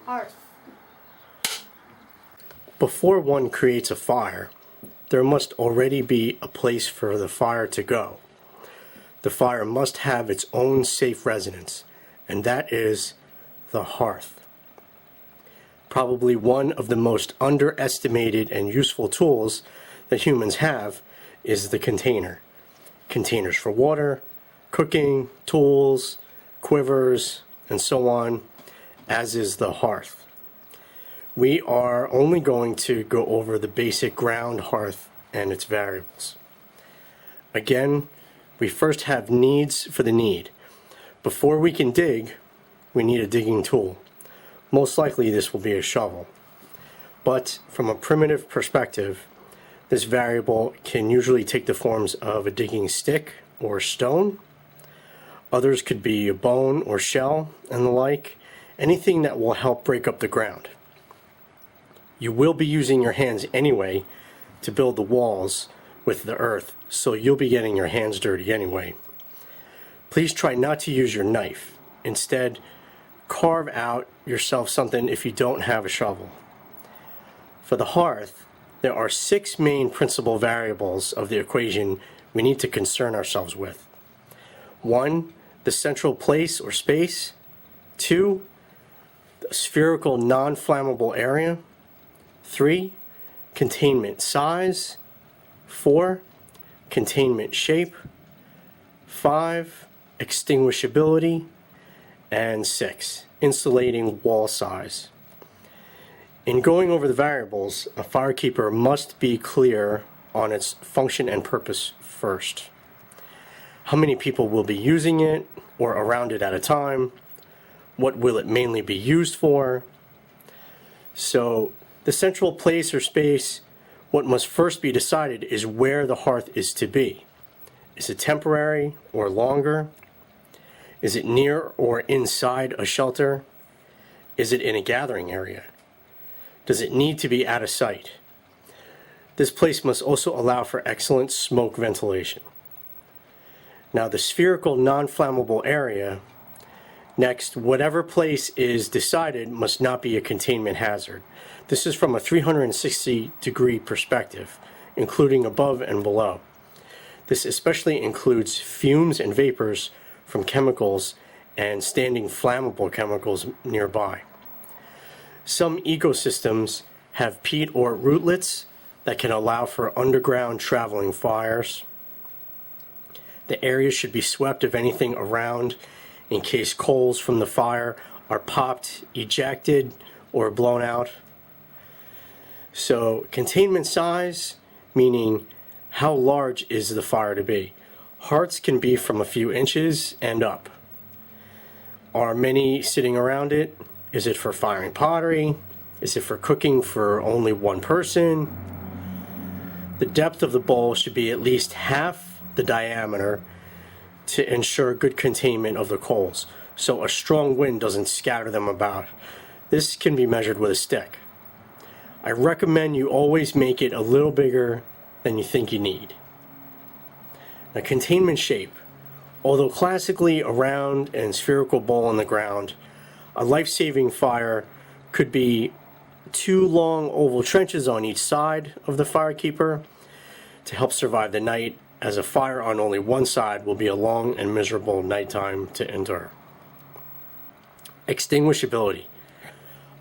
Hearth. Before one creates a fire, there must already be a place for the fire to go. The fire must have its own safe residence, and that is the hearth. Probably one of the most underestimated and useful tools that humans have is the container. Containers for water, cooking, tools, quivers, and so on, as is the hearth. We are only going to go over the basic ground hearth and its variables. Again, we first have needs for the need. Before we can dig, we need a digging tool. Most likely this will be a shovel. But from a primitive perspective, this variable can usually take the forms of a digging stick or stone. Others could be a bone or shell and the like, anything that will help break up the ground. You will be using your hands anyway to build the walls with the earth, so you'll be getting your hands dirty anyway. Please try not to use your knife. Instead, carve out yourself something if you don't have a shovel. For the hearth, there are 6 main principal variables of the equation we need to concern ourselves with. 1, the central place or space. 2, the spherical non-flammable area. 3, containment size. 4, containment shape. 5, extinguishability. And 6, insulating wall size. In going over the variables, a firekeeper must be clear on its function and purpose first. How many people will be using it or around it at a time? What will it mainly be used for? So, the central place or space, what must first be decided is where the hearth is to be. Is it temporary or longer? Is it near or inside a shelter? Is it in a gathering area? Does it need to be out of sight? This place must also allow for excellent smoke ventilation. Now the spherical non-flammable area, next, whatever place is decided must not be a containment hazard. This is from a 360-degree perspective, including above and below. This especially includes fumes and vapors from chemicals and standing flammable chemicals nearby. Some ecosystems have peat or rootlets that can allow for underground traveling fires. The area should be swept of anything around in case coals from the fire are popped, ejected, or blown out. So containment size, meaning how large is the fire to be? Hearths can be from a few inches and up. Are many sitting around it? Is it for firing pottery? Is it for cooking for only one person? The depth of the bowl should be at least half the diameter to ensure good containment of the coals, so a strong wind doesn't scatter them about. This can be measured with a stick. I recommend you always make it a little bigger than you think you need. Now, containment shape. Although classically a round and spherical bowl on the ground, a life-saving fire could be 2 long oval trenches on each side of the firekeeper to help survive the night, as a fire on only one side will be a long and miserable nighttime to endure. Extinguishability.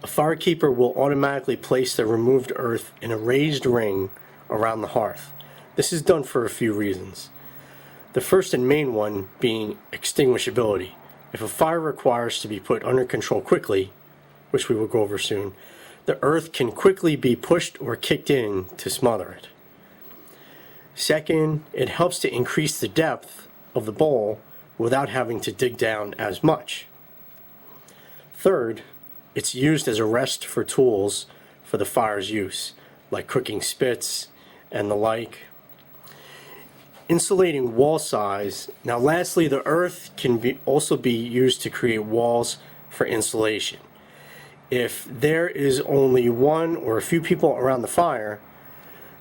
A firekeeper will automatically place the removed earth in a raised ring around the hearth. This is done for a few reasons. The first and main one being extinguishability. If a fire requires to be put under control quickly, which we will go over soon, the earth can quickly be pushed or kicked in to smother it. Second, it helps to increase the depth of the bowl without having to dig down as much. Third, it's used as a rest for tools for the fire's use, like cooking spits and the like. Insulating wall size. Now lastly, the earth can also be used to create walls for insulation. If there is only one or a few people around the fire,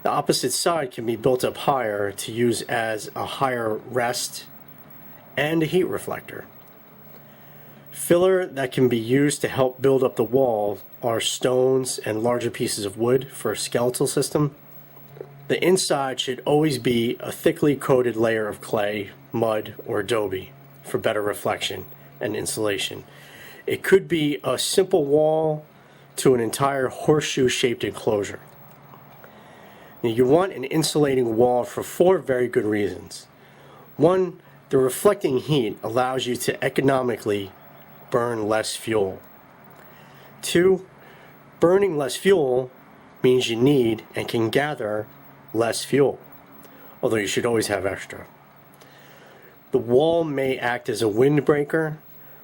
the opposite side can be built up higher to use as a higher rest and a heat reflector. Filler that can be used to help build up the wall are stones and larger pieces of wood for a skeletal system. The inside should always be a thickly coated layer of clay, mud, or adobe for better reflection and insulation. It could be a simple wall to an entire horseshoe-shaped enclosure. Now, you want an insulating wall for 4 very good reasons. 1, the reflecting heat allows you to economically burn less fuel. 2, burning less fuel means you need and can gather less fuel, although you should always have extra. The wall may act as a windbreaker.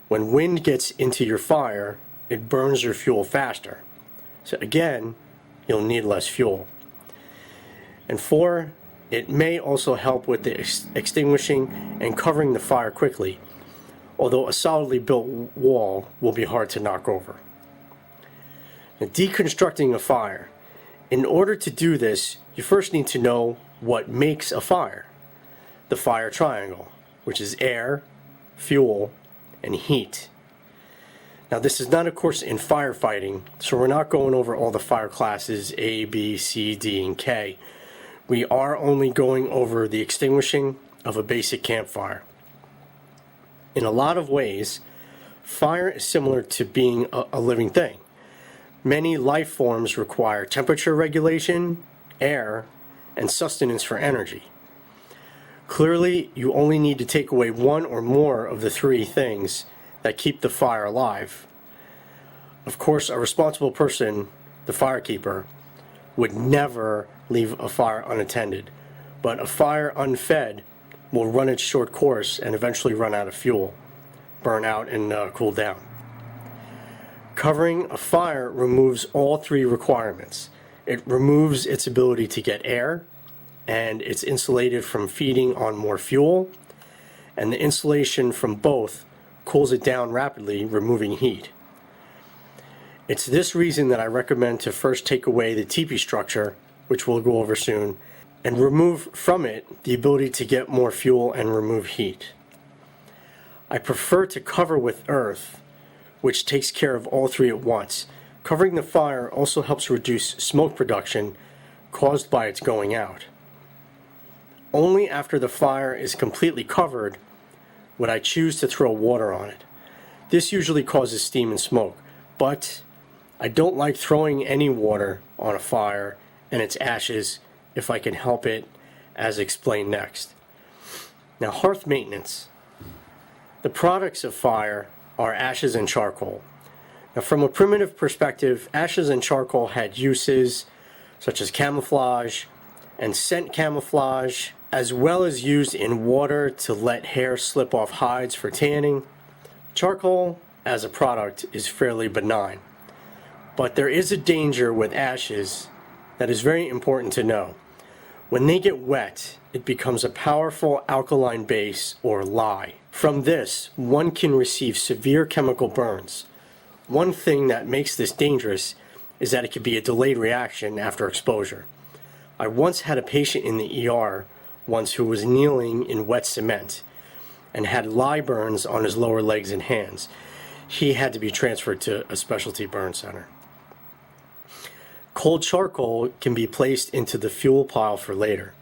When wind gets into your fire, it burns your fuel faster. So again, you'll need less fuel. And 4, it may also help with the extinguishing and covering the fire quickly, although a solidly built wall will be hard to knock over. Now, deconstructing a fire. In order to do this, you first need to know what makes a fire. The fire triangle, which is air, fuel, and heat. Now, this is not a course in firefighting, so we're not going over all the fire classes A, B, C, D, and K. We are only going over the extinguishing of a basic campfire. In a lot of ways, fire is similar to being a living thing. Many life forms require temperature regulation, air, and sustenance for energy. Clearly, you only need to take away 1 or more of the 3 things that keep the fire alive. Of course, a responsible person, the firekeeper, would never leave a fire unattended, but a fire unfed will run its short course and eventually run out of fuel, burn out, and cool down. Covering a fire removes all 3 requirements. It removes its ability to get air, and it's insulated from feeding on more fuel, and the insulation from both cools it down rapidly, removing heat. It's this reason that I recommend to first take away the teepee structure, which we'll go over soon, and remove from it the ability to get more fuel and remove heat. I prefer to cover with earth, which takes care of all 3 at once. Covering the fire also helps reduce smoke production caused by its going out. Only after the fire is completely covered would I choose to throw water on it. This usually causes steam and smoke, but I don't like throwing any water on a fire and its ashes if I can help it, as explained next. Now, hearth maintenance. The products of fire are ashes and charcoal. Now, from a primitive perspective, ashes and charcoal had uses such as camouflage and scent camouflage, as well as used in water to let hair slip off hides for tanning. Charcoal as a product is fairly benign, but there is a danger with ashes that is very important to know. When they get wet, it becomes a powerful alkaline base or lye. From this, one can receive severe chemical burns. One thing that makes this dangerous is that it could be a delayed reaction after exposure. I once had a patient in the ER once who was kneeling in wet cement and had lye burns on his lower legs and hands. He had to be transferred to a specialty burn center. Cold charcoal can be placed into the fuel pile for later,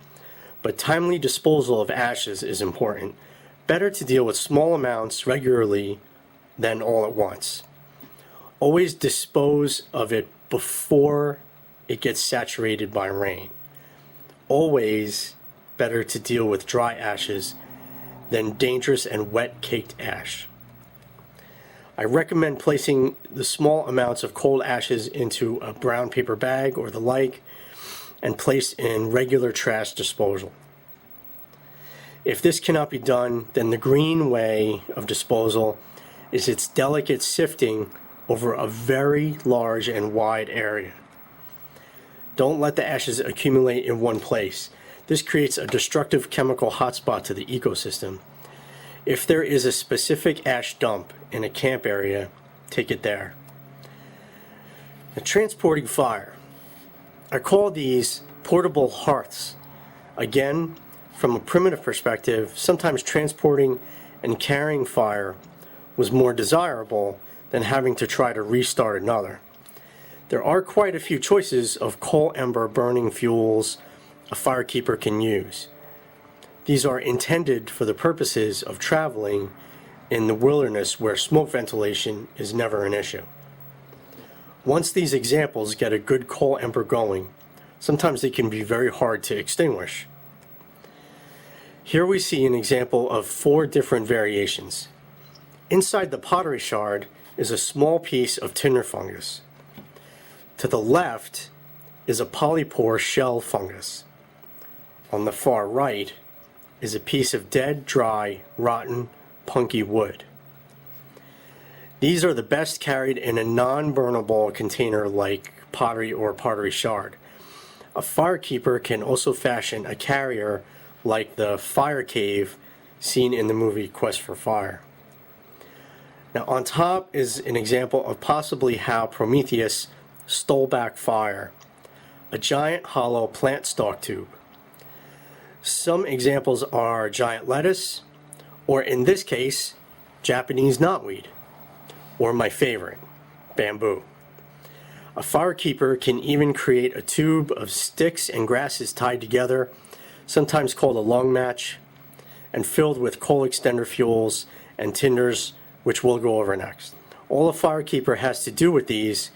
but timely disposal of ashes is important. Better to deal with small amounts regularly than all at once. Always dispose of it before it gets saturated by rain. Always better to deal with dry ashes than dangerous and wet caked ash. I recommend placing the small amounts of cold ashes into a brown paper bag or the like and placed in regular trash disposal. If this cannot be done, then the green way of disposal is its delicate sifting over a very large and wide area. Don't let the ashes accumulate in one place. This creates a destructive chemical hotspot to the ecosystem. If there is a specific ash dump in a camp area, take it there. Now, transporting fire. I call these portable hearths. Again, from a primitive perspective, sometimes transporting and carrying fire was more desirable than having to try to restart another. There are quite a few choices of coal ember burning fuels a firekeeper can use. These are intended for the purposes of traveling in the wilderness where smoke ventilation is never an issue. Once these examples get a good coal ember going, sometimes they can be very hard to extinguish. Here we see an example of 4 different variations. Inside the pottery shard is a small piece of tinder fungus. To the left is a polypore shell fungus. On the far right is a piece of dead, dry, rotten, punky wood. These are the best carried in a non-burnable container like pottery or pottery shard. A firekeeper can also fashion a carrier like the fire cave seen in the movie Quest for Fire. Now on top is an example of possibly how Prometheus stole back fire, a giant hollow plant stalk tube. Some examples are giant lettuce, or in this case, Japanese knotweed, or my favorite, bamboo. A firekeeper can even create a tube of sticks and grasses tied together, sometimes called a lung match, and filled with coal extender fuels and tinders, which we'll go over next. All a firekeeper has to do with these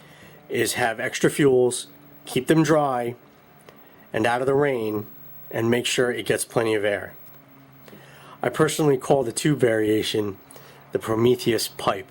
is have extra fuels, keep them dry and out of the rain, and make sure it gets plenty of air. I personally call the tube variation the Prometheus pipe.